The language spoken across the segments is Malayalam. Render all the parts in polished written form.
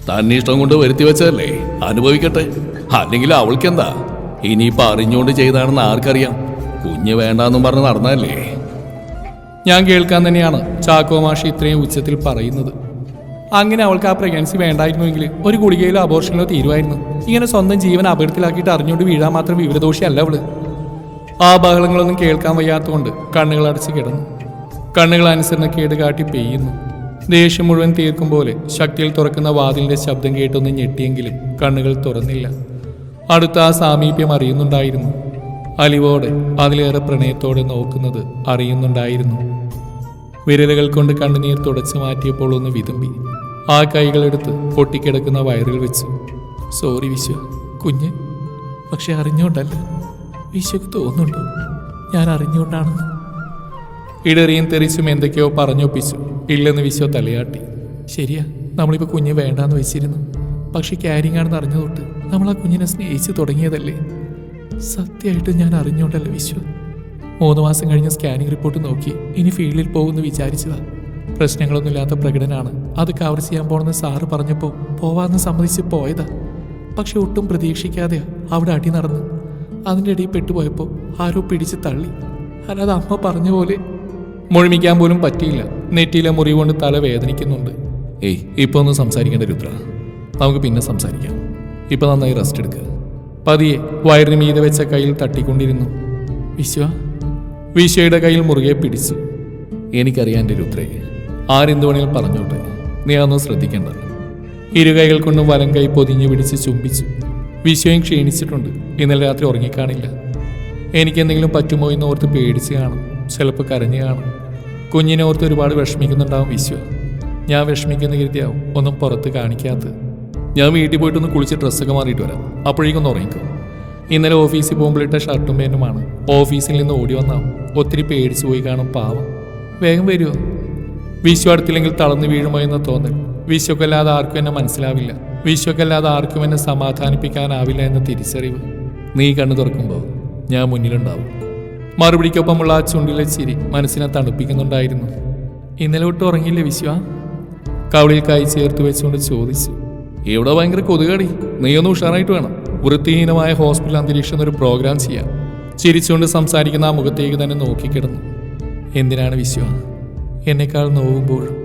തന്നെ ഇഷ്ടം കൊണ്ട് വരുത്തി വെച്ചതല്ലേ, അനുഭവിക്കട്ടെ. അല്ലെങ്കിൽ അവൾക്കെന്താ? ഇനിയിപ്പോൾ അറിഞ്ഞുകൊണ്ട് ചെയ്താണെന്ന് ആർക്കറിയാം? കുഞ്ഞ് വേണ്ടാന്നും പറഞ്ഞ് നടന്നതല്ലേ. ഞാൻ കേൾക്കാൻ തന്നെയാണ് ചാക്കോ മാഷി ഇത്രയും ഉച്ചത്തിൽ പറയുന്നത്. അങ്ങനെ അവൾക്ക് ആ പ്രഗ്നൻസി വേണ്ടായിരുന്നുവെങ്കിൽ ഒരു ഗുളികയിലോ അബോർഷനിലോ തീരുമായിരുന്നു. ഇങ്ങനെ സ്വന്തം ജീവൻ അപകടത്തിലാക്കിയിട്ട് അറിഞ്ഞുകൊണ്ട് വീഴാൻ മാത്രം വിവരദോഷിയല്ല അവള്. ആ ബഹളങ്ങളൊന്നും കേൾക്കാൻ വയ്യാത്തതുകൊണ്ട് കണ്ണുകൾ അടച്ച് കിടന്നു. കണ്ണുകൾ അനുസരണക്കേട് കാട്ടി പെയ്യുന്നു. ദേഷ്യം മുഴുവൻ തീർക്കും പോലെ ശക്തിയിൽ തുറക്കുന്ന വാതിലിന്റെ ശബ്ദം കേട്ടൊന്ന് ഞെട്ടിയെങ്കിലും കണ്ണുകൾ തുറന്നില്ല. അടുത്ത ആ സാമീപ്യം അറിയുന്നുണ്ടായിരുന്നു. അലിവോടെ അതിലേറെ പ്രണയത്തോടെ നോക്കുന്നത് അറിയുന്നുണ്ടായിരുന്നു. വിരലുകൾ കൊണ്ട് കണ്ണുനീർ തുടച്ചു മാറ്റിയപ്പോൾ ഒന്ന് വിതുമ്പി ആ കൈകളെടുത്ത് പൊട്ടിക്കിടക്കുന്ന വയറിൽ വെച്ചു. സോറി വിശ്വ, കുഞ്ഞ്. പക്ഷെ അറിഞ്ഞുകൊണ്ടല്ല. വിശ്വക്ക് തോന്നുന്നുണ്ടോ ഞാൻ അറിഞ്ഞുകൊണ്ടാണെന്ന്? ഇടറിയും തെറിച്ചും എന്തൊക്കെയോ പറഞ്ഞൊപ്പിച്ചു. ഇല്ലെന്ന് വിശ്വ തലയാട്ടി. ശരിയാ, നമ്മളിപ്പോൾ കുഞ്ഞ് വേണ്ടാന്ന് വെച്ചിരുന്നു. പക്ഷെ ക്യാരിങ് ആണെന്ന് അറിഞ്ഞു തൊട്ട് നമ്മൾ ആ കുഞ്ഞിനെ സ്നേഹിച്ച് തുടങ്ങിയതല്ലേ. സത്യമായിട്ട് ഞാൻ അറിഞ്ഞോണ്ടല്ലേ വിശ്വ. 3 മാസം കഴിഞ്ഞ് സ്കാനിങ് റിപ്പോർട്ട് നോക്കി ഇനി ഫീൽഡിൽ പോകുമെന്ന് വിചാരിച്ചതാ. പ്രശ്നങ്ങളൊന്നുമില്ലാത്ത പ്രകടനാണ്. അത് കവർ ചെയ്യാൻ പോണെന്ന് സാറ് പറഞ്ഞപ്പോൾ പോവാന്ന് സമ്മതിച്ച് പോയതാ. പക്ഷെ ഒട്ടും പ്രതീക്ഷിക്കാതെയാ അവിടെ അടി നടന്നു. അതിൻ്റെ ഇടയിൽ പെട്ടുപോയപ്പോൾ ആരോ പിടിച്ച് തള്ളി. അല്ലാതെ അമ്മ പറഞ്ഞ പോലെ മുഴുമിക്കാൻ പോലും പറ്റിയില്ല. നെറ്റിയിലെ മുറിവ് കൊണ്ട് തല വേദനിക്കുന്നുണ്ട്. ഏയ്, ഇപ്പോൾ ഒന്നും സംസാരിക്കേണ്ട രുദ്ര, നമുക്ക് പിന്നെ സംസാരിക്കാം. ഇപ്പം നന്നായി റെസ്റ്റ് എടുക്കുക. പതിയെ വയറിന് മീതെ വെച്ച കയ്യിൽ തട്ടിക്കൊണ്ടിരുന്നു. വിശ്വയുടെ കയ്യിൽ മുറുകെ പിടിച്ചു. എനിക്കറിയാം എൻ്റെ രുദ്രേ, ആരെന്ത് വേണേലും പറഞ്ഞോട്ടെ, നീ അതൊന്നും ശ്രദ്ധിക്കേണ്ട. ഇരുകൈകൾ കൊണ്ടും വലം കൈ പൊതിഞ്ഞു പിടിച്ച് ചുംബിച്ചു. വിശ്വയും ക്ഷീണിച്ചിട്ടുണ്ട്. ഇന്നലെ രാത്രി ഉറങ്ങിക്കാണില്ല. എനിക്കെന്തെങ്കിലും പറ്റുമോ എന്ന് ഓർത്ത് പേടിച്ച് കാണും. ചിലപ്പോൾ കരഞ്ഞു കാണും. കുഞ്ഞിനെ ഓർത്ത് ഒരുപാട് വിഷമിക്കുന്നുണ്ടാവും വിശ്വ. ഞാൻ വിഷമിക്കുന്ന കരുതിയാവും ഒന്നും പുറത്ത് കാണിക്കാത്ത. ഞാൻ വീട്ടിൽ പോയിട്ടൊന്ന് കുളിച്ച് ഡ്രസ്സൊക്കെ മാറിയിട്ട് വരാം. അപ്പോഴേക്കൊന്ന് ഉറങ്ങിക്കോ. ഇന്നലെ ഓഫീസിൽ പോകുമ്പോഴിട്ട ഷർട്ടും പേനുമാണ്. ഓഫീസിൽ നിന്ന് ഓടി വന്നാവും. ഒത്തിരി പേടിച്ചു പോയി കാണും പാവം. വേഗം വരുമോ? വിശ്വ അടുത്തില്ലെങ്കിൽ തളർന്നു വീഴുമോ എന്ന തോന്നൽ. വിശ്വക്കല്ലാതെ ആർക്കും എന്നെ മനസ്സിലാവില്ല. വിശ്വക്കല്ലാതെ ആർക്കും എന്നെ സമാധാനിപ്പിക്കാനാവില്ല എന്ന തിരിച്ചറിവ്. നീ കണ്ണു തുറക്കുമ്പോൾ ഞാൻ മുന്നിലുണ്ടാവും. മറുപടിക്കൊപ്പമുള്ള ആ ചുണ്ടിലെ ചിരി മനസ്സിനെ തണുപ്പിക്കുന്നുണ്ടായിരുന്നു. ഇന്നലെ തൊട്ട് ഉറങ്ങിയില്ലേ വിശ്വ? കവളിൽ കൈ ചേർത്ത് വെച്ചുകൊണ്ട് ചോദിച്ചു. ഇവിടെ ഭയങ്കര കൊതുകടി, നീയൊന്ന് ഉഷാറായിട്ട് വേണം. വൃത്തിഹീനമായ ഹോസ്പിറ്റൽ അന്തരീക്ഷം എന്നൊരു പ്രോഗ്രാം ചെയ്യാം. ചിരിച്ചുകൊണ്ട് സംസാരിക്കുന്ന ആ മുഖത്തേക്ക് തന്നെ നോക്കിക്കിടന്നു. എന്തിനാണ് വിശ്വ എന്നെക്കാൾ നോവുമ്പോഴും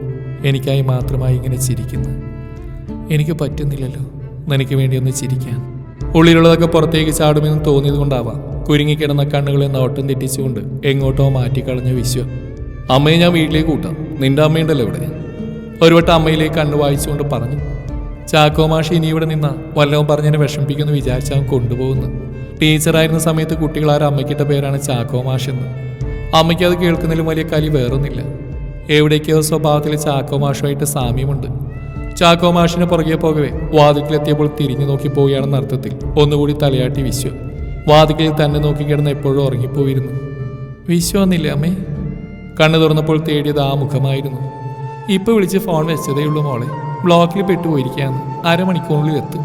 എനിക്കായി മാത്രമായി ഇങ്ങനെ ചിരിക്കുന്നത്? എനിക്ക് പറ്റുന്നില്ലല്ലോ നിനക്ക് വേണ്ടി ഒന്ന് ചിരിക്കാൻ. ഉള്ളിലുള്ളതൊക്കെ പുറത്തേക്ക് ചാടുമെന്ന് തോന്നിയത് കൊണ്ടാവാം കുരുങ്ങിക്കിടന്ന കണ്ണുകളെ നോട്ടം തെറ്റിച്ചുകൊണ്ട് എങ്ങോട്ടോ മാറ്റിക്കളഞ്ഞ വിശ്വ. അമ്മയെ ഞാൻ വീട്ടിലേക്ക് കൂട്ടാം, നിന്റെ അമ്മയുണ്ടല്ലോ ഇവിടെ. ഒരുവട്ടം അമ്മയിലേക്ക് കണ്ണു വായിച്ചുകൊണ്ട് പറഞ്ഞു. ചാക്കോ മാഷി ഇനി ഇവിടെ നിന്നാ വല്ലതും പറഞ്ഞെന്നെ വിഷമിപ്പിക്കുമെന്ന് വിചാരിച്ചാൽ കൊണ്ടുപോകുന്നു. ടീച്ചറായിരുന്ന സമയത്ത് കുട്ടികളാരും അമ്മയ്ക്കിട്ട പേരാണ് ചാക്കോ മാഷെന്ന്. അമ്മയ്ക്ക് അത് കേൾക്കുന്നതിലും വലിയ കലി വേറൊന്നില്ല. എവിടേക്കോ സ്വഭാവത്തിൽ ചാക്കോ മാഷുമായിട്ട് സാമ്യമുണ്ട്. ചാക്കോ മാഷിന് പുറകെ പോകവേ വാതിക്കലെത്തിയപ്പോൾ തിരിഞ്ഞു നോക്കിപ്പോവുകയാണെന്ന അർത്ഥത്തിൽ ഒന്നുകൂടി തലയാട്ടി വിശ്വ. വാതിക്കലിൽ തന്നെ നോക്കിക്കിടന്ന് എപ്പോഴും ഉറങ്ങിപ്പോയിരുന്നു. വിശ്വ വന്നില്ലേ അമ്മേ? കണ്ണു തുറന്നപ്പോൾ തേടിയത് ആ മുഖമായിരുന്നു. ഇപ്പോൾ വിളിച്ച് ഫോൺ വെച്ചതേ ഉള്ളൂ മോളെ. ബ്ലോക്കിൽ പെട്ടുപോയിരിക്കാന്ന്. 1/2 മണിക്കൂറിനുള്ളിൽ എത്തും.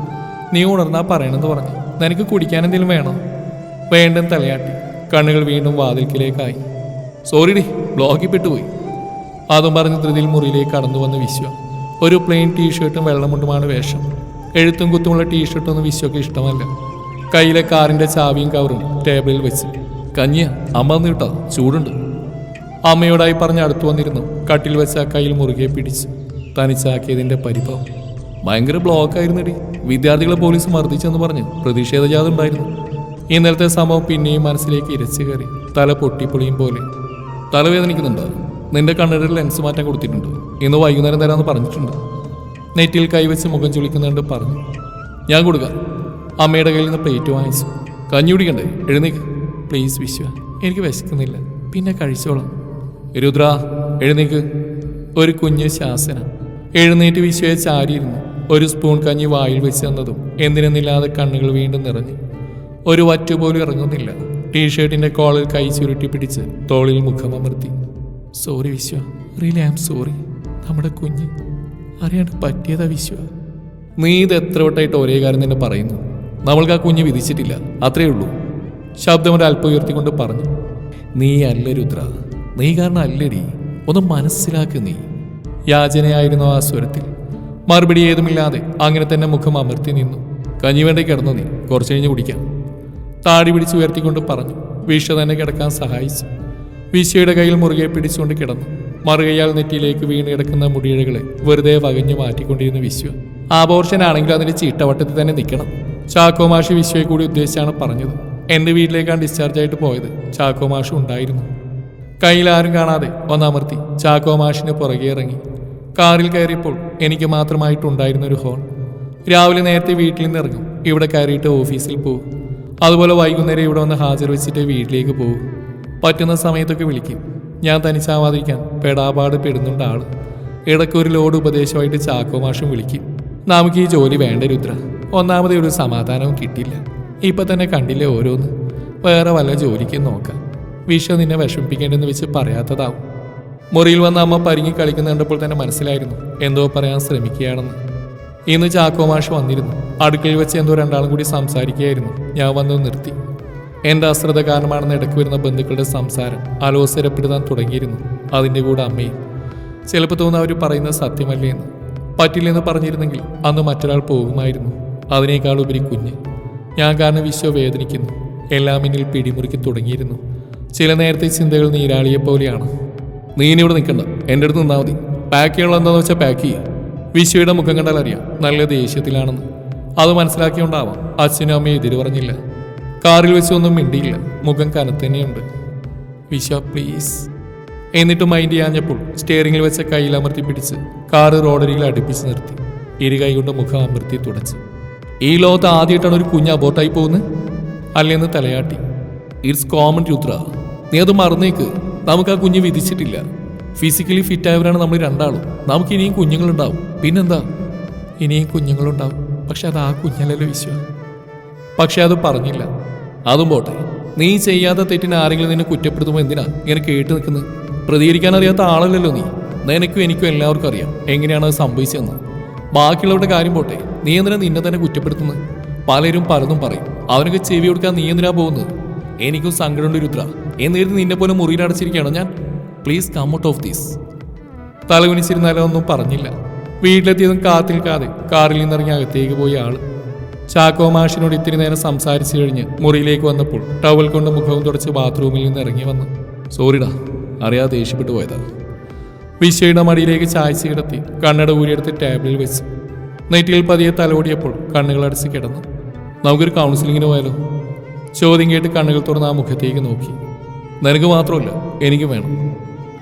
നീ ഉണർന്നാ പറയണമെന്ന് പറഞ്ഞു. നിനക്ക് കുടിക്കാൻ എന്തെങ്കിലും വേണോ? വേണ്ടെന്ന് തലയാട്ടി. കണ്ണുകൾ വീണ്ടും വാതിൽക്കിലേക്കായി. സോറിഡി, ബ്ലോക്കിൽ പെട്ടുപോയി. അതും പറഞ്ഞ് ധൃതിയിൽ മുറിയിലേക്ക് കടന്നു വന്ന് വിശ്വ. ഒരു പ്ലെയിൻ ടീഷർട്ടും വെള്ളമുണ്ടുമാണ് വേഷം. എഴുത്തും കുത്തുമുള്ള ടീഷർട്ടൊന്നും വിശ്വക്ക് ഇഷ്ടമല്ല. കയ്യിലെ കാറിന്റെ ചാവിയും കവറും ടേബിളിൽ വെച്ച്. കഞ്ഞിയ അമ്മ വന്ന് കിട്ടോ, ചൂടുണ്ട്. അമ്മയോടായി പറഞ്ഞ് അടുത്തു വന്നിരുന്നു. കട്ടിൽ വെച്ച കയ്യിൽ മുറുകെ പിടിച്ചു. തനിച്ചാക്കിയതിന്റെ പരിഭവം. ഭയങ്കര ബ്ലോക്കായിരുന്നടി. വിദ്യാർത്ഥികളെ പോലീസ് മർദ്ദിച്ചെന്ന് പറഞ്ഞ് പ്രതിഷേധ ജാഥ ഉണ്ടായിരുന്നു. ഇന്നലത്തെ സംഭവം പിന്നെയും മനസ്സിലേക്ക് ഇരച്ചു കയറി. തല പൊട്ടിപ്പൊളിയും പോലെ. തലവേദനിക്കുന്നുണ്ടോ? നിന്റെ കണ്ണടയിൽ ലെൻസ് മാറ്റാൻ കൊടുത്തിട്ടുണ്ട്. ഇന്ന് വൈകുന്നേരം തരാമെന്ന് പറഞ്ഞിട്ടുണ്ട്. നെറ്റിൽ കൈവച്ച് മുഖം ചുളിക്കുന്നുണ്ട് പറഞ്ഞു. ഞാൻ കൊടുക്കാം. അമ്മയുടെ കയ്യിൽ നിന്ന് പ്ലേറ്റ് വാങ്ങിച്ചു. കഞ്ഞി കുടിക്കണ്ടേ? എഴുന്നേക്ക് പ്ലീസ് വിശ്വ, എനിക്ക് വിശക്കുന്നില്ല, പിന്നെ കഴിച്ചോളാം. രുദ്ര എഴുന്നേക്ക്. ഒരു കുഞ്ഞു ശാസന. എഴുന്നേറ്റ് വിശ്വയെ ചാരിയിരുന്നു. ഒരു സ്പൂൺ കഞ്ഞി വായിൽ വെച്ച് തന്നതും എന്തിനെന്നില്ലാതെ കണ്ണുകൾ വീണ്ടും നിറഞ്ഞു. ഒരു വറ്റുപോലും ഇറങ്ങുന്നില്ല. ടീഷർട്ടിന്റെ കോളിൽ കൈ ചുരുട്ടി പിടിച്ച് തോളിൽ മുഖമമർത്തി. Sorry Vishwa, really I am sorry. നമ്മുടെ കുഞ്ഞ് അറിയാണ്ട് പറ്റിയതാ വിശ്വ. നീ ഇത് എത്ര വട്ടമായിട്ട് ഒരേ കാര്യം തന്നെ പറയുന്നു. നമ്മൾക്ക് ആ കുഞ്ഞ് വിധിച്ചിട്ടില്ല, അത്രേ ഉള്ളൂ. ശബ്ദം അല്പം ഉയർത്തിക്കൊണ്ട് പറഞ്ഞു. നീ അല്ല രുദ്ര, നീ കാരണം അല്ലടി. ഒന്ന് മനസ്സിലാക്ക് നീ. യാചനയായിരുന്നു ആ സ്വരത്തിൽ. മറുപടി ഏതുമില്ലാതെ അങ്ങനെ തന്നെ മുഖം അമർത്തി നിന്നു. കഞ്ഞി വേണ്ടി കിടന്നു, നീ കുറച്ച് കഴിഞ്ഞ് കുടിക്കാം. താടി പിടിച്ച് ഉയർത്തിക്കൊണ്ട് പറഞ്ഞു. വിശ്വ തന്നെ കിടക്കാൻ സഹായിച്ചു. വിശ്വയുടെ കയ്യിൽ മുറുകെ പിടിച്ചുകൊണ്ട് കിടന്നു. മറുകയാൽ നെറ്റിയിലേക്ക് വീണ് കിടക്കുന്ന മുടിയിഴകളെ വെറുതെ വകഞ്ഞു മാറ്റിക്കൊണ്ടിരുന്ന വിശ്വ. ആബോർഷനാണെങ്കിലും അതിന്റെ ചീട്ടവട്ടത്തിൽ തന്നെ നിൽക്കണം. ചാക്കോ മാഷി വിശ്വയെ കൂടി ഉദ്ദേശിച്ചാണ് പറഞ്ഞത്. എന്റെ വീട്ടിലേക്കാണ് ഡിസ്ചാർജ് ആയിട്ട് പോയത്. ചാക്കോ മാഷ് ഉണ്ടായിരുന്നു. കയ്യിൽ ആരും കാണാതെ ഒന്നമർത്തി ചാക്കോ മാഷിന് പുറകെ ഇറങ്ങി. കാറിൽ കയറിയപ്പോൾ എനിക്ക് മാത്രമായിട്ടുണ്ടായിരുന്ന ഒരു ഹോൺ. രാവിലെ നേരത്തെ വീട്ടിൽ നിന്ന് ഇറങ്ങും, ഇവിടെ കയറിയിട്ട് ഓഫീസിൽ പോകും. അതുപോലെ വൈകുന്നേരം ഇവിടെ വന്ന് ഹാജർ വെച്ചിട്ട് വീട്ടിലേക്ക് പോകും. പറ്റുന്ന സമയത്തൊക്കെ വിളിക്കും. ഞാൻ തനിച്ചാവാതിരിക്കാൻ പെടാപാട് പെടുന്നുണ്ട് ആള്. ഇടയ്ക്ക് ഒരു ലോഡ് ഉപദേശമായിട്ട് ചാക്കോ മാഷും വിളിക്കും. നമുക്ക് ഈ ജോലി വേണ്ട രുദ്ര. ഒന്നാമത് ഒരു സമാധാനവും കിട്ടില്ല. ഇപ്പൊ തന്നെ കണ്ടില്ലേ ഓരോന്ന്. വേറെ വല്ല ജോലിക്കും നോക്കാം. വിശ്വ നിന്നെ വിഷമിപ്പിക്കേണ്ടെന്ന് വെച്ച് പറയാത്തതാവും. മുറിയിൽ വന്ന അമ്മ പരിങ്ങി കളിക്കുന്ന കണ്ടപ്പോൾ തന്നെ മനസ്സിലായിരുന്നു എന്തോ പറയാൻ ശ്രമിക്കുകയാണെന്ന്. ഇന്ന് ചാക്കോ മാഷ് വന്നിരുന്നു. അടുക്കളയിൽ വെച്ച് എന്തോ രണ്ടാളും കൂടി സംസാരിക്കുകയായിരുന്നു. ഞാൻ വന്ന് നിർത്തി. എൻ്റെ അശ്രദ്ധ കാരണമാണെന്ന് ഇടയ്ക്ക് വരുന്ന ബന്ധുക്കളുടെ സംസാരം അലോസരപ്പെടുത്താൻ തുടങ്ങിയിരുന്നു. അതിൻ്റെ കൂടെ അമ്മയും. ചിലപ്പോൾ തോന്നുന്നു അവർ പറയുന്നത് സത്യമല്ലേ എന്ന്. പറ്റില്ലെന്ന് പറഞ്ഞിരുന്നെങ്കിൽ അന്ന് മറ്റൊരാൾ പോകുമായിരുന്നു. അതിനേക്കാൾ ഉപരി കുഞ്ഞ്. ഞാൻ കാരണം വിശ്വ വേദനിക്കുന്നു. എല്ലാം എന്നിൽ പിടിമുറുക്കി തുടങ്ങിയിരുന്നു. ചില നേരത്തെ ചിന്തകൾ നീരാളിയെ പോലെയാണ്. നീ ഇനി ഇവിടെ നിൽക്കണ്ട, എൻ്റെ അടുത്ത് നിന്നാൽ മതി. പാക്ക് ചെയ്യാനുള്ള എന്താണെന്ന് വെച്ചാൽ പാക്ക് ചെയ്യുക. വിശ്വയുടെ മുഖം കണ്ടാൽ അറിയാം നല്ല ദേഷ്യത്തിലാണെന്ന്. അത് മനസ്സിലാക്കിയോണ്ടാവാം അച്ഛനും അമ്മയും എതിര് പറഞ്ഞില്ല. കാറിൽ വെച്ചൊന്നും മിണ്ടിയില്ല. മുഖം കനത്തന്നെയുണ്ട്. വിശ്വ പ്ലീസ്. എന്നിട്ട് മൈൻഡ് ചെയ്യാഞ്ഞപ്പോൾ സ്റ്റിയറിംഗിൽ വെച്ച കയ്യിൽ അമർത്തി പിടിച്ച് കാറ് റോഡരികിൽ അടുപ്പിച്ച് നിർത്തി. ഇരു കൈ കൊണ്ട് മുഖം അമർത്തി തുടച്ചു. ഈ ലോകത്ത് ആദ്യമായിട്ടാണ് ഒരു കുഞ്ഞ് അബോട്ടായി പോകുന്നത് അല്ലെന്ന് തലയാട്ടി. ഇറ്റ്സ് കോമൺ രുദ്ര, നീ അത് മറന്നേക്ക്. നമുക്ക് ആ കുഞ്ഞ് വിധിച്ചിട്ടില്ല. ഫിസിക്കലി ഫിറ്റായവരാണ് നമ്മൾ രണ്ടാളും. നമുക്ക് ഇനിയും കുഞ്ഞുങ്ങളുണ്ടാവും. പിന്നെന്താ? ഇനിയും കുഞ്ഞുങ്ങളുണ്ടാവും. പക്ഷെ അത് ആ കുഞ്ഞല്ലല്ലോ വിശ്വ. പക്ഷെ അത് പറഞ്ഞില്ല. അതും പോട്ടെ, നീ ചെയ്യാത്ത തെറ്റിന് ആരെങ്കിലും നിന്നെ കുറ്റപ്പെടുത്തുമ്പോൾ എന്തിനാ ഇങ്ങനെ കേട്ട് നിൽക്കുന്നത്? പ്രതികരിക്കാൻ അറിയാത്ത ആളല്ലല്ലോ നീ. നിനക്കും എനിക്കും എല്ലാവർക്കും അറിയാം എങ്ങനെയാണ് അത് സംഭവിച്ചതെന്ന്. ബാക്കിയുള്ളവരുടെ കാര്യം പോട്ടെ, നീ എന്തിനാ നിന്നെ തന്നെ കുറ്റപ്പെടുത്തുന്നത്? പലരും പലതും പറയും. അവനൊക്കെ ചെവി കൊടുക്കാൻ നീ എന്തിനാ പോകുന്നത്? എനിക്കും സങ്കടമുണ്ട് രുദ്ര. എന്നിരുന്ന് നിന്നെ പോലെ മുറിയിലടച്ചിരിക്കുകയാണോ ഞാൻ? Please come out of this. തലകുനിച്ചിരുന്നാലും ഒന്നും പറഞ്ഞില്ല. വീട്ടിലെത്തിയതും കാത്തിൽക്കാതെ കാറിൽ നിന്നിറങ്ങി അകത്തേക്ക് പോയി ആള്. ചാക്കോ മാഷിനോട് ഇത്തിരി നേരം സംസാരിച്ചു കഴിഞ്ഞ് മുറിയിലേക്ക് വന്നപ്പോൾ ടവൽ കൊണ്ട് മുഖവും തുടച്ച് ബാത്റൂമിൽ നിന്ന് ഇറങ്ങി വന്നു. സോറിടാ, അറിയാതെ ദേഷ്യപ്പെട്ടു പോയതാ. വിശ്വയുടെ മടിയിലേക്ക് ചായച്ച് കിടത്തി കണ്ണട ഊരിയെടുത്ത് ടേബിളിൽ വെച്ച് നെറ്റിയിൽ പതിയെ തലോടിയപ്പോൾ കണ്ണുകളടച്ച് കിടന്നു. നമുക്കൊരു കൗൺസിലിങ്ങിന് പോയാലോ? ചോദ്യം കേട്ട് കണ്ണുകൾ തുറന്ന് ആ മുഖത്തേക്ക് നോക്കി. നിനക്ക് മാത്രമല്ല എനിക്ക് വേണം.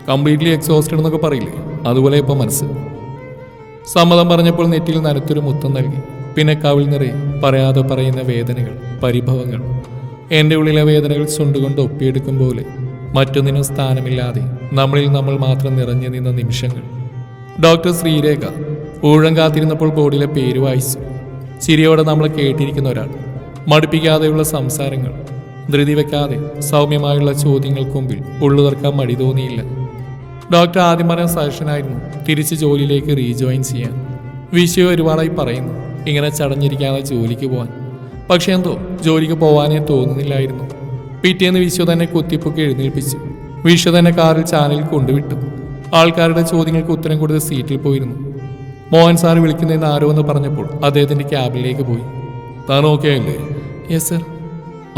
കംപ്ലീറ്റ്ലി എക്സോസ്റ്റഡ് എന്നൊക്കെ പറയില്ലേ, അതുപോലെ ഇപ്പം മനസ്സ്. സമ്മതം പറഞ്ഞപ്പോൾ നെറ്റിയിൽ നനത്തൊരു മുത്തം നൽകി. പിന്നെ കവിൾ നിറയെ പറയാതെ പറയുന്ന വേദനകൾ, പരിഭവങ്ങൾ. എൻ്റെ ഉള്ളിലെ വേദനകൾ ചുണ്ടുകൊണ്ട് ഒപ്പിയെടുക്കും പോലെ മറ്റൊന്നിനും സ്ഥാനമില്ലാതെ നമ്മളിൽ നമ്മൾ മാത്രം നിറഞ്ഞു നിന്ന നിമിഷങ്ങൾ. ഡോക്ടർ ശ്രീരേഖ ഊഴം കാത്തിരുന്നപ്പോൾ ബോർഡിലെ പേര് വായിച്ചു. ചിരിയോടെ നമ്മളെ കേട്ടിരിക്കുന്ന ഒരാൾ. മടുപ്പിക്കാതെയുള്ള സംസാരങ്ങൾ, ധൃതി വെക്കാതെ സൗമ്യമായുള്ള ചോദ്യങ്ങൾക്ക് മുമ്പിൽ ഉള്ളു തുറക്കാൻ മടി തോന്നിയില്ല. ഡോക്ടർ ആദ്യം പറഞ്ഞ സജഷനായിരുന്നു തിരിച്ച് ജോലിയിലേക്ക് റീജോയിൻ ചെയ്യാൻ. വിഷയം ഒരുപാടായി പറയുന്നു ഇങ്ങനെ ചടഞ്ഞിരിക്കാതെ ജോലിക്ക് പോകാൻ. പക്ഷെ എന്തോ ജോലിക്ക് പോകാനേ തോന്നുന്നില്ലായിരുന്നു. പിറ്റേന്ന് വിശ്വ തന്നെ കുത്തിപ്പൊക്കി എഴുന്നേൽപ്പിച്ചു. വിശ്വ തന്നെ കാറിൽ ചാനലിൽ കൊണ്ടുവിട്ടു. ആൾക്കാരുടെ ചോദ്യങ്ങൾക്ക് ഉത്തരം കൊടുത്ത് സീറ്റിൽ പോയിരുന്നു. മോഹൻ സാർ വിളിക്കുന്നതെന്ന് ആരോ എന്ന് പറഞ്ഞപ്പോൾ അദ്ദേഹത്തിന്റെ ക്യാബിലേക്ക് പോയി. താൻ ഓക്കെ അല്ലേ? Yes sir.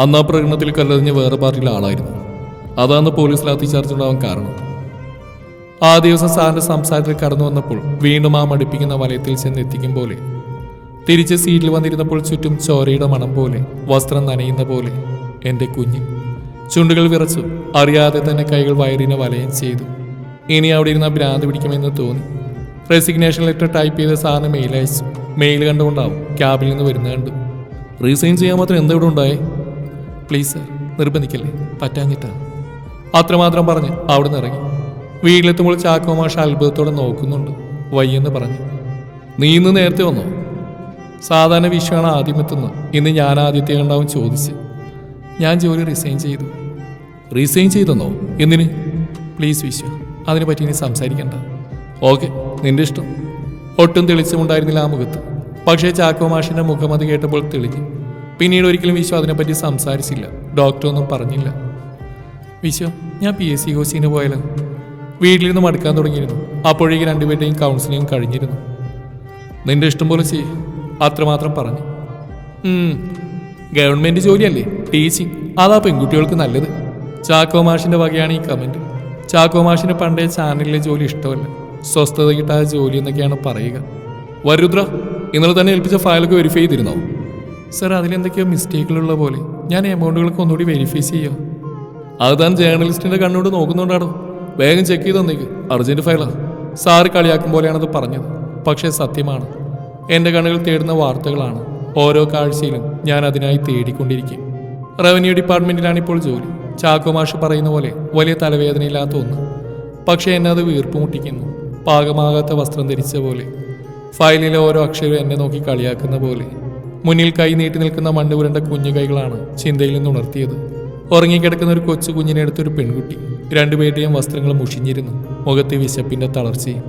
അന്ന് ആ പ്രകടനത്തിൽ കല്ലെറിഞ്ഞ് വേറെ പാർട്ടിയിലെ ആളായിരുന്നു. അതാണ് പോലീസ് ലാത്തി ചാർജ് ഉണ്ടാവാൻ കാരണം. ആ ദിവസം സാറിന്റെ സംസാരത്തിൽ കടന്നു വന്നപ്പോൾ വീണ്ടും ആ മടുപ്പിക്കുന്ന വലയത്തിൽ ചെന്നെത്തിക്കും പോലെ തിരിച്ച് സീറ്റിൽ വന്നിരുന്നപ്പോൾ ചുറ്റും ചോരയുടെ മണം പോലെ, വസ്ത്രം നനയുന്ന പോലെ. എൻ്റെ കുഞ്ഞ്. ചുണ്ടുകൾ വിറച്ചു. അറിയാതെ തന്നെ കൈകൾ വയറിനെ വലയം ചെയ്തു. ഇനി അവിടെ ഇരുന്ന ഭ്രാന്ത് പിടിക്കുമെന്ന് തോന്നി. റെസിഗ്നേഷൻ ലെറ്റർ ടൈപ്പ് ചെയ്ത് സാറിന് മെയിൽ അയച്ചു. മെയിൽ കണ്ടുകൊണ്ടാവും ക്യാബിൽ നിന്ന് വരുന്ന കണ്ടു. റീസൈൻ ചെയ്യാൻ മാത്രം എന്താ ഇവിടെ ഉണ്ടായേ? പ്ലീസ് സർ, നിർബന്ധിക്കല്ലേ, പറ്റാഞ്ഞിട്ടാ. അത്രമാത്രം പറഞ്ഞ് അവിടെ നിന്ന് ഇറങ്ങി. വീട്ടിലെത്തുമ്പോൾ ചാക്കോ മാഷ് അത്ഭുതത്തോടെ നോക്കുന്നുണ്ട്. വയ്യെന്ന് പറഞ്ഞു. നീ ഇന്ന് നേരത്തെ വന്നോ? സാധാരണ വിശ്വമാണ് ആദ്യം എത്തുന്നത്. ഇന്ന് ഞാൻ ആദ്യത്തെ കണ്ടാവും ചോദിച്ച്. ഞാൻ ജോലി റിസൈൻ ചെയ്തു. റിസൈൻ ചെയ്തെന്നോ? എന്തിന്? പ്ലീസ് വിശ്വ, അതിനെ പറ്റി ഇനി സംസാരിക്കണ്ട. ഓക്കെ, നിന്റെ ഇഷ്ടം. ഒട്ടും തെളിച്ചമുണ്ടായിരുന്നില്ല ആ മുഖത്ത്. പക്ഷേ ചാക്കോ മാഷിന്റെ മുഖം അത് കേട്ടപ്പോൾ തെളിഞ്ഞു. പിന്നീട് ഒരിക്കലും വിശ്വ അതിനെപ്പറ്റി സംസാരിച്ചില്ല. ഡോക്ടറൊന്നും പറഞ്ഞില്ല. വിശ്വ, ഞാൻ PSC കോച്ചിങ്ങിന് പോയാലോ? വീട്ടിലിരുന്ന് മടുക്കാൻ തുടങ്ങിയിരുന്നു. അപ്പോഴേക്ക് രണ്ടുപേരുടെയും കൗൺസിലിംഗ് കഴിഞ്ഞിരുന്നു. നിന്റെ ഇഷ്ടം പോലെ ചെയ്യ്, അത്രമാത്രം പറഞ്ഞു. ഗവൺമെന്റ് ജോലിയല്ലേ, ടീച്ചിങ്, അതാ പെൺകുട്ടികൾക്ക് നല്ലത്. ചാക്കോ മാഷിന്റെ വകയാണ് ഈ കമന്റ്. ചാക്കോ മാഷിന് പണ്ടേ ചാനലിലെ ജോലി ഇഷ്ടമല്ല, സ്വസ്ഥത കിട്ടാതെ ജോലി എന്നൊക്കെയാണ് പറയുക. വരുദ്ര, ഇന്നലെ തന്നെ ഏൽപ്പിച്ച ഫയലൊക്കെ വെരിഫൈ ചെയ്തിരുന്നോ? സർ, അതിലെന്തൊക്കെയോ മിസ്റ്റേക്കുകളുള്ള പോലെ. ഞാൻ എമൗണ്ടുകളൊക്കെ ഒന്നുകൂടി വെരിഫൈ ചെയ്യാം. അത് താൻ ജേർണലിസ്റ്റിന്റെ കണ്ണോട് നോക്കുന്നുണ്ടാണോ? വേഗം ചെക്ക് ചെയ്ത് തന്നേക്ക്, അർജന്റ് ഫയലാണ്. സാറ് കളിയാക്കും പോലെയാണത് പറഞ്ഞത്, പക്ഷേ സത്യമാണ്. എൻ്റെ കണ്ണുകൾ തേടുന്ന വാർത്തകളാണ്. ഓരോ കാഴ്ചയിലും ഞാൻ അതിനായി തേടിക്കൊണ്ടിരിക്കും. റവന്യൂ ഡിപ്പാർട്ട്മെന്റിലാണ് ഇപ്പോൾ ജോലി. ചാക്കോ മാഷ് പറയുന്ന പോലെ വലിയ തലവേദനയില്ലാത്ത ഒന്ന്, പക്ഷേ എന്നെ അത് വീർപ്പ് മുട്ടിക്കുന്നു. പാകമാകാത്ത വസ്ത്രം ധരിച്ച പോലെ, ഫയലിലെ ഓരോ അക്ഷരവും എന്നെ നോക്കി കളിയാക്കുന്ന പോലെ. മുന്നിൽ കൈ നീട്ടി നിൽക്കുന്ന മണ്ണ് പുരണ്ട കുഞ്ഞു കൈകളാണ് ചിന്തയിൽ നിന്ന് ഉണർത്തിയത്. ഉറങ്ങിക്കിടക്കുന്ന ഒരു കൊച്ചു കുഞ്ഞിനെ അടുത്തൊരു പെൺകുട്ടി. രണ്ടുപേരുടെയും വസ്ത്രങ്ങൾ മുഷിഞ്ഞിരുന്നു, മുഖത്ത് വിശപ്പിന്റെ തളർച്ചയും.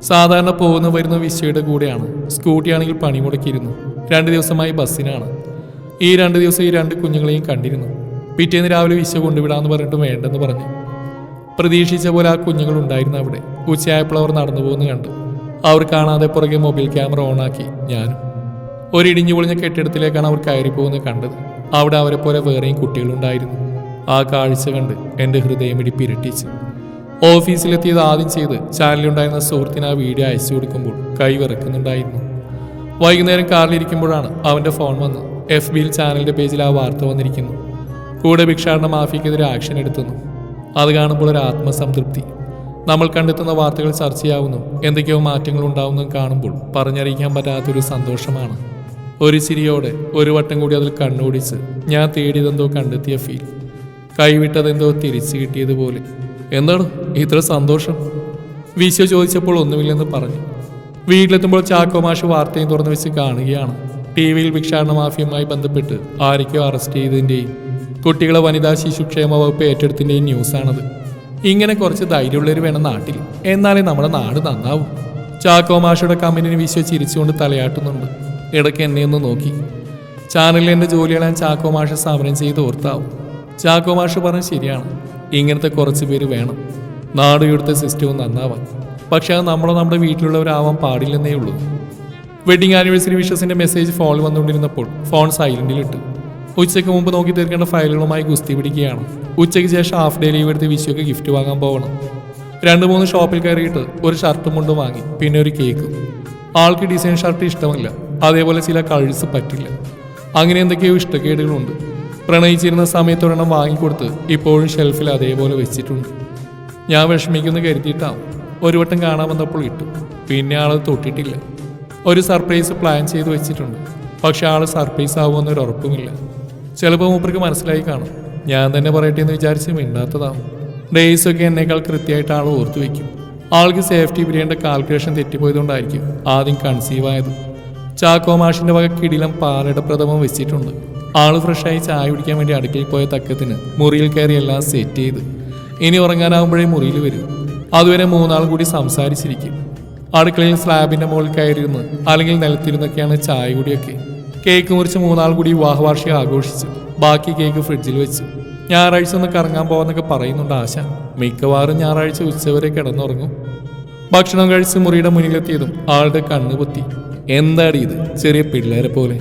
സാധാരണ പോകുന്ന വരുന്ന വിശ്വയുടെ കൂടെയാണ്. സ്കൂട്ടിയാണെങ്കിൽ പണിമുടക്കിയിരുന്നു. 2 ദിവസമായി ബസ്സിനാണ്. ഈ 2 ദിവസം ഈ 2 കുഞ്ഞുങ്ങളെയും കണ്ടിരുന്നു. പിറ്റേന്ന് രാവിലെ വിശ്വ കൊണ്ടുവിടാന്ന് പറഞ്ഞിട്ട് വേണ്ടെന്ന് പറഞ്ഞു. പ്രതീക്ഷിച്ച പോലെ ആ കുഞ്ഞുങ്ങൾ ഉണ്ടായിരുന്നു അവിടെ. ഉച്ചയായപ്പോൾ അവർ നടന്നു പോകുന്നു കണ്ടു. അവർ കാണാതെ പുറകെ മൊബൈൽ ക്യാമറ ഓണാക്കി. ഞാനും. ഒരു ഇടിഞ്ഞു പൊളിഞ്ഞ കെട്ടിടത്തിലേക്കാണ് അവർ കയറിപ്പോകുന്നത് കണ്ടത്. അവിടെ അവരെ പോലെ വേറെയും കുട്ടികളുണ്ടായിരുന്നു. ആ കാഴ്ച കണ്ട് എൻ്റെ ഹൃദയമിടിപ്പ് ഇരട്ടിച്ചു. ഓഫീസിലെത്തിയത് ആദ്യം ചെയ്ത് ചാനലിലുണ്ടായിരുന്ന സുഹൃത്തിന് ആ വീഡിയോ അയച്ചു കൊടുക്കുമ്പോൾ കൈ വിറക്കുന്നുണ്ടായിരുന്നു. വൈകുന്നേരം കാറിലിരിക്കുമ്പോഴാണ് അവൻ്റെ ഫോൺ വന്ന്. FBയിൽ ചാനലിൻ്റെ പേജിൽ ആ വാർത്ത വന്നിരിക്കുന്നു. കൂടെ ഭിക്ഷാടന മാഫിയക്കെതിരെ ആക്ഷൻ എടുത്തുന്നു. അത് കാണുമ്പോൾ ഒരു ആത്മസംതൃപ്തി. നമ്മൾ കണ്ടെത്തുന്ന വാർത്തകൾ ചർച്ചയാവുന്നു, എന്തൊക്കെയോ മാറ്റങ്ങൾ ഉണ്ടാവുന്നതും കാണുമ്പോൾ പറഞ്ഞറിയിക്കാൻ പറ്റാത്തൊരു സന്തോഷമാണ്. ഒരു ചിരിയോടെ ഒരു വട്ടം കൂടി അതിൽ കണ്ണോടിച്ച് ഞാൻ തേടിയതെന്തോ കണ്ടെത്തിയ ഫീൽ. കൈവിട്ടതെന്തോ തിരിച്ചു കിട്ടിയതുപോലെ. എന്താണ് ഇത്ര സന്തോഷം? വിശ്വ ചോദിച്ചപ്പോൾ ഒന്നുമില്ലെന്ന് പറഞ്ഞു. വീട്ടിലെത്തുമ്പോൾ ചാക്കോ മാഷ് വാർത്തയും തുറന്നു വെച്ച് കാണുകയാണ്. TV-യിൽ ഭിക്ഷാടന മാഫിയുമായി ബന്ധപ്പെട്ട് ആരൊക്കെയോ അറസ്റ്റ് ചെയ്തതിൻ്റെയും കുട്ടികളെ വനിതാ ശിശുക്ഷേമ വകുപ്പ് ഏറ്റെടുത്തിൻ്റെയും ന്യൂസാണത്. ഇങ്ങനെ കുറച്ച് ധൈര്യമുള്ളവർ വേണം നാട്ടിൽ, എന്നാലേ നമ്മുടെ നാട് നന്നാവും. ചാക്കോ മാഷയുടെ കമന്റിന് വിശ്വ ചിരിച്ചുകൊണ്ട് തലയാട്ടുന്നുണ്ട്. ഇടയ്ക്ക് എന്നെ ഒന്ന് നോക്കി. ചാനലിൽ എൻ്റെ ജോലികളാൻ ചാക്കോ മാഷ് സമരം ചെയ്ത് ഓർത്താവും. ചാക്കോ മാഷ് പറഞ്ഞത് ശരിയാണ്. ഇങ്ങനത്തെ കുറച്ച് പേര് വേണം നാട് ഇവിടുത്തെ സിസ്റ്റവും നന്നാവാൻ. പക്ഷെ അത് നമ്മുടെ വീട്ടിലുള്ളവരാവാൻ പാടില്ലെന്നേ ഉള്ളൂ. വെഡിങ് ആനിവേഴ്സറി വിഷസിന്റെ മെസ്സേജ് ഫോണിൽ വന്നുകൊണ്ടിരുന്നപ്പോൾ ഫോൺ സൈലന്റിലിട്ടു. ഉച്ചയ്ക്ക് മുമ്പ് നോക്കി തീർക്കേണ്ട ഫയലുകളുമായി ഗുസ്തി പിടിക്കുകയാണ്. ഉച്ചയ്ക്ക് ശേഷം ഹാഫ് ഡേ ലീവ് എടുത്ത് വിശ്വക്ക് ഗിഫ്റ്റ് വാങ്ങാൻ പോകണം. 2-3 ഷോപ്പിൽ കയറിയിട്ട് ഒരു ഷർട്ടും മുണ്ടും വാങ്ങി, പിന്നെ ഒരു കേക്കും. ആൾക്ക് ഡിസൈൻ ഷർട്ട് ഇഷ്ടമല്ല, അതേപോലെ ചില കഴുസ് പറ്റില്ല. അങ്ങനെ എന്തൊക്കെയോ ഇഷ്ടക്കേടുകളുണ്ട്. പ്രണയിച്ചിരുന്ന സമയത്തൊരെണ്ണം വാങ്ങിക്കൊടുത്ത് ഇപ്പോഴും ഷെൽഫിൽ അതേപോലെ വെച്ചിട്ടുണ്ട്. ഞാൻ വിഷമിക്കുമെന്ന് കരുതിയിട്ടാവും. ഒരു വട്ടം കാണാൻ വന്നപ്പോൾ ഇട്ടു, പിന്നെ ആളത് തൊട്ടിട്ടില്ല. ഒരു സർപ്രൈസ് പ്ലാൻ ചെയ്ത് വെച്ചിട്ടുണ്ട്, പക്ഷെ ആൾ സർപ്രൈസ് ആവുമെന്നൊരു ഉറപ്പുമില്ല. ചിലപ്പോൾ മൂപ്പർക്ക് മനസ്സിലായി കാണും. ഞാൻ തന്നെ പറയട്ടെ എന്ന് വിചാരിച്ച് മിണ്ടാത്തതാവും. ഡേയ്സൊക്കെ എന്നേക്കാൾ കൃത്യമായിട്ട് ആൾ ഓർത്തു വയ്ക്കും. ആൾക്ക് സേഫ്റ്റി പിരിയേണ്ട കാൽക്കുലേഷൻ തെറ്റിപ്പോയതുകൊണ്ടായിരിക്കും ആദ്യം കൺസീവ് ആയത്. ചാക്കോ മാഷിന്റെ വക കിടിലം പാലയുടെ പ്രഥമം വെച്ചിട്ടുണ്ട്. ആള് ഫ്രഷായി ചായ കുടിക്കാൻ വേണ്ടി അടുക്കളയിൽ പോയ തക്കത്തിന് മുറിയിൽ കയറി എല്ലാം സെറ്റ് ചെയ്ത് ഇനി ഉറങ്ങാനാവുമ്പോഴേ മുറിയിൽ വരും. അതുവരെ 3 ആൾ കൂടി സംസാരിച്ചിരിക്കും. അടുക്കളയിൽ സ്ലാബിന്റെ മുകളിൽ കയറിയിരുന്ന് അല്ലെങ്കിൽ നിലത്തിരുന്നൊക്കെയാണ് ചായ കുടിയൊക്കെ. കേക്ക് മുറിച്ച് 3 ആൾ കൂടി വിവാഹവാർഷികം ആഘോഷിച്ചു. ബാക്കി കേക്ക് ഫ്രിഡ്ജിൽ വെച്ചു. ഞായറാഴ്ച ഒന്ന് കറങ്ങാൻ പോകാന്നൊക്കെ പറയുന്നുണ്ട് ആശ. മിക്കവാറും ഞായറാഴ്ച ഉച്ചവരെ കിടന്നുറങ്ങും. ഭക്ഷണം കഴിച്ച് മുറിയുടെ മുന്നിലെത്തിയതും ആളുടെ കണ്ണ് പൊത്തി. എന്താടി ഇത്, ചെറിയ പിള്ളേരെ പോലെ.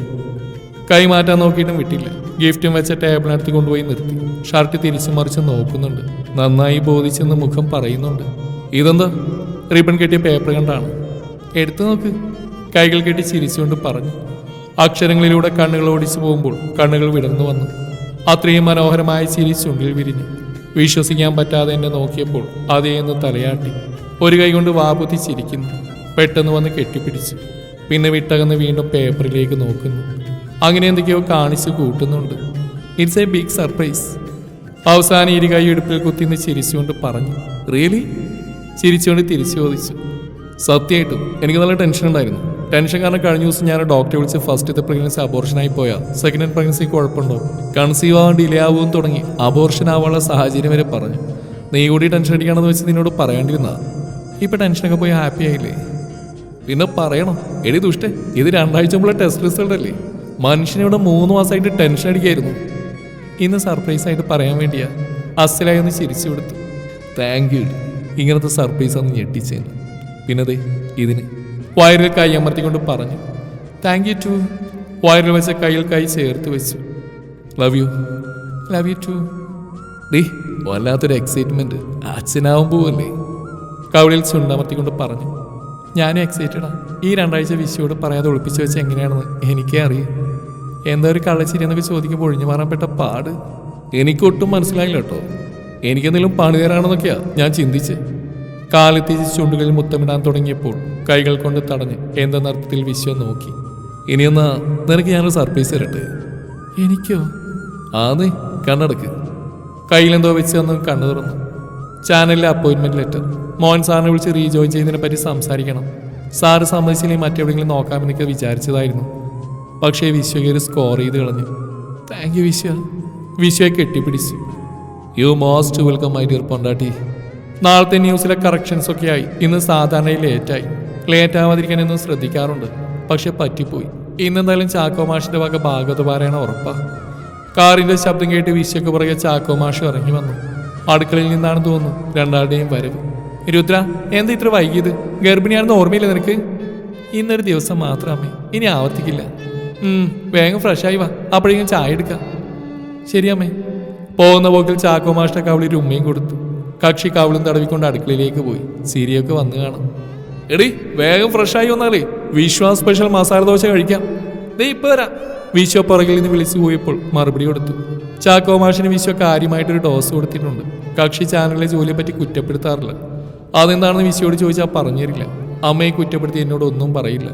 കൈമാറ്റാൻ നോക്കിയിട്ടും വിട്ടില്ല. ഗിഫ്റ്റും വെച്ച ടേബിളിനടുത്ത് കൊണ്ടുപോയി നിർത്തി. ഷർട്ട് തിരിച്ചു മറിച്ച് നോക്കുന്നുണ്ട്. നന്നായി ബോധിച്ചെന്ന് മുഖം പറയുന്നുണ്ട്. ഇതെന്താ? റിബൺ കെട്ടിയ പേപ്പർ കണ്ടാണ്. എടുത്തു നോക്ക്, കൈകൾ കെട്ടി ചിരിച്ചുകൊണ്ട് പറഞ്ഞു. അക്ഷരങ്ങളിലൂടെ കണ്ണുകൾ ഓടിച്ചു പോകുമ്പോൾ കണ്ണുകൾ വിടർന്നു വന്നു. അത്രയും മനോഹരമായ ചിരി ചുണ്ടിൽ വിരിഞ്ഞു. വിശ്വസിക്കാൻ പറ്റാതെ എന്നെ നോക്കിയപ്പോൾ അതേന്ന് തലയാട്ടി. ഒരു കൈ കൊണ്ട് വാപുത്തി ചിരിക്കുന്നു. പെട്ടെന്ന് വന്ന് കെട്ടിപ്പിടിച്ചു. പിന്നെ വിട്ടകന്ന് വീണ്ടും പേപ്പറിലേക്ക് നോക്കുന്നു. അങ്ങനെ എന്തൊക്കെയോ കാണിച്ചു കൂട്ടുന്നുണ്ട്. It's a big surprise. അവസാനം ഇരു കൈ ഇടുപ്പിൽ കുത്തിന്ന് ചിരിച്ചുകൊണ്ട് പറഞ്ഞു. റിയലി? ചിരിച്ചുകൊണ്ട് തിരിച്ചു ചോദിച്ചു. സത്യമായിട്ടും എനിക്ക് നല്ല ടെൻഷൻ ഉണ്ടായിരുന്നു. ടെൻഷൻ കാരണം കഴിഞ്ഞ ദിവസം ഞാൻ ഡോക്ടറെ വിളിച്ച് ഫസ്റ്റത്തെ പ്രഗ്നൻസി അബോർഷനായി പോയാൽ സെക്കൻഡ് പ്രഗ്നൻസി കുഴപ്പമുണ്ടോ, കൺസീവ് ആവാൻ ഡിലേ ആവുമെന്ന് തുടങ്ങി അബോർഷൻ ആവാനുള്ള സാഹചര്യം വരെ പറഞ്ഞു. നീ കൂടി ടെൻഷൻ അടിക്കണമെന്ന് വെച്ച് നിന്നോട് പറയാണ്ടിരുന്ന. ഇപ്പൊ ടെൻഷനൊക്കെ പോയി ഹാപ്പി ആയില്ലേ? പിന്നെ പറയണം എടി ദുഷ്ടേ, ഇത് 2 ആഴ്ച മുമ്പുള്ള ടെസ്റ്റ് റിസൾട്ട് അല്ലേ? മനുഷ്യനിവിടെ 3 മാസമായിട്ട് ടെൻഷൻ അടിക്കായിരുന്നു. ഇന്ന് സർപ്രൈസ് ആയിട്ട് പറയാൻ വേണ്ടിയാ. അസലായി ഒന്ന് ചിരിച്ചു കൊടുത്തു. Thank you. ഇങ്ങനത്തെ സർപ്രൈസ് ഒന്ന് ഞെട്ടിച്ചേന്. പിന്നതേ ഇതിന് വയറിൽ കൈ അമർത്തിക്കൊണ്ട് പറഞ്ഞു. Thank you too. വയറിൽ വെച്ച കയ്യിൽ കൈ ചേർത്ത് വെച്ചു. Love you. Love you too. ഡീ വല്ലാത്തൊരു എക്സൈറ്റ്മെന്റ്. അച്ഛനാവും പോവല്ലേ? കവിളിൽ ചുണ്ടമർത്തിക്കൊണ്ട് പറഞ്ഞു. ഞാനും എക്സൈറ്റഡാ. ഈ 2 ആഴ്ച വിശ്വയോട് പറയാതെ ഒളിപ്പിച്ചു വെച്ച് എങ്ങനെയാണെന്ന് എനിക്കേ അറിയൂ. എന്താ ഒരു കള്ളച്ചിരി എന്നൊക്കെ ചോദിക്കുമ്പോൾ ഒഴിഞ്ഞു മാറാൻപ്പെട്ട പാട് എനിക്കൊട്ടും മനസ്സിലായില്ല കേട്ടോ. എനിക്കെന്തെങ്കിലും പണി തരാണെന്നൊക്കെയാ ഞാൻ ചിന്തിച്ച്. കാലെത്തിച്ച് ചുണ്ടുകളിൽ മുത്തമിടാൻ തുടങ്ങിയപ്പോൾ കൈകൾ കൊണ്ട് തടഞ്ഞ് എന്തെന്നർത്ഥത്തിൽ വിശ്വ നോക്കി. ഇനിയൊന്നാ നിനക്ക് ഞാനൊരു സർപ്രൈസ് തരട്ടെ. എനിക്കോ? ആന്നേ, കണ്ണടക്ക്. കയ്യിലെന്തോ വെച്ച് അന്ന് കണ്ണു തുറന്നു. ചാനലിലെ അപ്പോയിൻമെന്റ് ലെറ്റർ. മോഹൻ സാറിനെ വിളിച്ച് റീജോയിൻ ചെയ്യുന്നതിനെ പറ്റി സംസാരിക്കണം. സാറ് സമ്മതിച്ചില്ലെങ്കിൽ മറ്റെവിടെയെങ്കിലും നോക്കാമെന്നൊക്കെ വിചാരിച്ചതായിരുന്നു. പക്ഷേ വിശ്വകേര് സ്കോർ ചെയ്ത് കളഞ്ഞു. Thank you Vishwa. വിശ്വയെ കെട്ടിപ്പിടിച്ചു. You most welcome my dear പൊണ്ടാട്ടി. നാളത്തെ ന്യൂസിലെ കറക്ഷൻസ് ഒക്കെ ആയി. ഇന്ന് സാധാരണ ലേറ്റായി. ലേറ്റ് ആവാതിരിക്കാൻ എന്നും ശ്രദ്ധിക്കാറുണ്ട്. പക്ഷെ പറ്റിപ്പോയി. ഇന്നെന്തായാലും ചാക്കോ മാഷിന്റെ വക ഭാഗവത പാരായണ ഉറപ്പാ. കാറിന്റെ ശബ്ദം കേട്ട് വിശ്വക്ക് പുറകെ ചാക്കോ മാഷ് ഇറങ്ങി വന്നു. അടുക്കളയിൽ നിന്നാണ് തോന്നുന്നു രണ്ടാളുടെയും വരവ്. രുദ്ര, എന്താ ഇത്ര വൈകിയത്? ഗർഭിണിയാണെന്ന് ഓർമ്മയില്ല നിനക്ക്? ഇന്നൊരു ദിവസം മാത്രമേ, ഇനി ആവർത്തിക്കില്ല. വേഗം ഫ്രഷായി വാ, അപ്പോഴേക്കും ചായ എടുക്കാം. ശരിയമ്മേ. പോകുന്ന പോക്കിൽ ചാക്കോ മാഷിന്റെ കവിളിൽ ഉമ്മയും കൊടുത്തു. കക്ഷി കവിളും തടവിക്കൊണ്ട് അടുക്കളയിലേക്ക് പോയി. സീരിയൊക്കെ വന്നു കാണും. എടി വേഗം ഫ്രഷായി വന്നാലേ വിശ്വാസ് സ്പെഷ്യൽ മസാല ദോശ കഴിക്കാം. ദേ ഇപ്പൊ വരാം. വിശ്വ പുറകിൽ നിന്ന് വിളിച്ചു പോയപ്പോൾ മറുപടി കൊടുത്തു. ചാക്കോ മാഷിന് വിശ്വ കാര്യമായിട്ടൊരു ഡോസ് കൊടുത്തിട്ടുണ്ട്. കക്ഷി ചാനലിലെ ജോലിയെ പറ്റി കുറ്റപ്പെടുത്താറില്ല. അതെന്താണെന്ന് വിശ്വയോട് ചോദിച്ചാൽ പറഞ്ഞു തരില്ല. അമ്മയെ കുറ്റപ്പെടുത്തി എന്നോട് ഒന്നും പറയില്ല.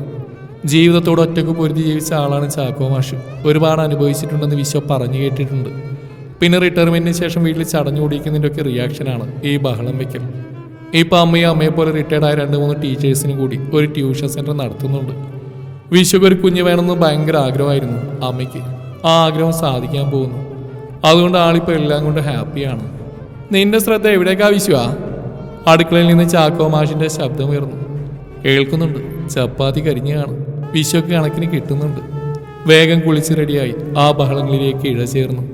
ജീവിതത്തോട് ഒറ്റക്ക് പൊരുതി ജീവിച്ച ആളാണ് ചാക്കോ മാഷ്. ഒരുപാട് അനുഭവിച്ചിട്ടുണ്ടെന്ന് വിശ്വ പറഞ്ഞു കേട്ടിട്ടുണ്ട്. പിന്നെ റിട്ടയർമെന്റിന് ശേഷം വീട്ടിൽ ചടഞ്ഞു കൂടിക്കുന്നതിൻ്റെ ഒക്കെ റിയാക്ഷനാണ് ഈ ബഹളം വയ്ക്കൽ. ഇപ്പം അമ്മയെ പോലെ റിട്ടയർഡായ 2-3 ടീച്ചേഴ്സിന് കൂടി ഒരു ട്യൂഷൻ സെന്റർ നടത്തുന്നുണ്ട്. വിശ്വക്ക് ഒരു കുഞ്ഞ് വേണമെന്ന് ഭയങ്കര ആഗ്രഹമായിരുന്നു അമ്മയ്ക്ക്. ആ ആഗ്രഹം സാധിക്കാൻ പോകുന്നു. അതുകൊണ്ട് ആളിപ്പോൾ എല്ലാം കൊണ്ട് ഹാപ്പിയാണ്. നിന്റെ ശ്രദ്ധ എവിടേക്കാ വിശ്വ? അടുക്കളയിൽ നിന്ന് ചാക്കോ മാഷിന്റെ ശബ്ദമുയർന്നു. കേൾക്കുന്നുണ്ട്. ചപ്പാത്തി കരിഞ്ഞു കാണും. വിശ്വക്ക് കണക്കിന് കിട്ടുന്നുണ്ട്. വേഗം കുളിച്ച് റെഡിയായി ആ ബഹളങ്ങളിലേക്ക് ഇഴചേർന്നു.